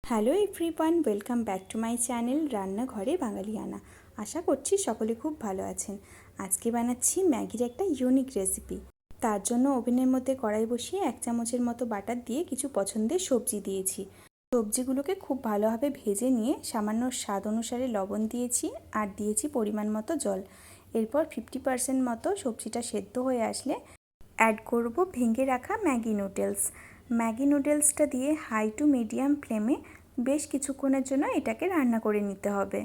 Hello everyone, welcome back to my channel রান্নাঘরে বাঙালিয়ানা। আশা করছি সকলে খুব ভালো আছেন। আজকে বানাচ্ছি ম্যাগির একটা ইউনিক রেসিপি। তার জন্য ওভেনের মধ্যে কড়াই বসিয়ে 1 চামচের মতো বাটার দিয়ে কিছু পছন্দের সবজি দিয়েছি। সবজিগুলোকে খুব ভালোভাবে ভেজে নিয়ে সামান্য স্বাদ অনুসারে লবণ দিয়েছি আর দিয়েছি পরিমাণ মতো জল। এরপর 50% মতো সবজিটা সেদ্ধ হয়ে আসলে অ্যাড করব ভেঙে রাখা ম্যাগি নুডলস। ম্যাগি নুডলসটা দিয়ে হাই টু মিডিয়াম ফ্লেমে বেশ কিছুক্ষণের জন্য এটাকে রান্না করে নিতে হবে।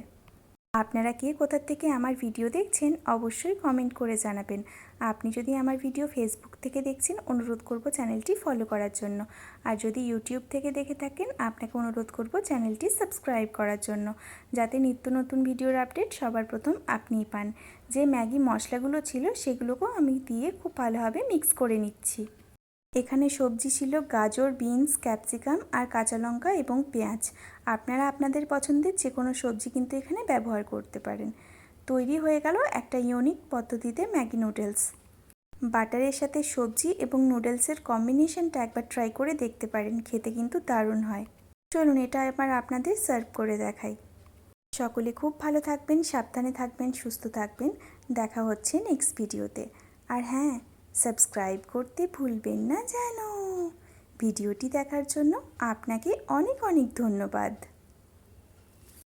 আপনারা কে কোথা থেকে আমার ভিডিও দেখছেন অবশ্যই কমেন্ট করে জানাবেন। আপনি যদি আমার ভিডিও ফেসবুক থেকে দেখছেন অনুরোধ করব চ্যানেলটি ফলো করার জন্য। আর যদি ইউটিউব থেকে দেখে থাকেন আপনাকে অনুরোধ করব চ্যানেলটি সাবস্ক্রাইব করার জন্য, যাতে নিত্য নতুন ভিডিওর আপডেট সবার প্রথম আপনিই পান। যে ম্যাগি মশলাগুলো ছিল সেগুলোকেও আমি দিয়ে খুব ভালোভাবে মিক্স করে নিচ্ছি। এখানে সবজি ছিল গাজর, বিনস, ক্যাপসিকাম আর কাঁচা লঙ্কা এবং পেঁয়াজ। আপনারা আপনাদের পছন্দের যে কোনো সবজি কিন্তু এখানে ব্যবহার করতে পারেন। তৈরি হয়ে গেল একটা ইউনিক পদ্ধতিতে ম্যাগি নুডলস। বাটারের সাথে সবজি এবং নুডলসের কম্বিনেশনটা একবার ট্রাই করে দেখতে পারেন, খেতে কিন্তু দারুণ হয়। চলুন এটা এবার আপনাদের সার্ভ করে দেখাই। সকলে খুব ভালো থাকবেন, সাবধানে থাকবেন, সুস্থ থাকবেন। দেখা হচ্ছে নেক্সট ভিডিওতে। আর হ্যাঁ, সাবস্ক্রাইব করতে ভুলবেন না যেন। ভিডিওটি দেখার জন্য আপনাকে অনেক অনেক ধন্যবাদ।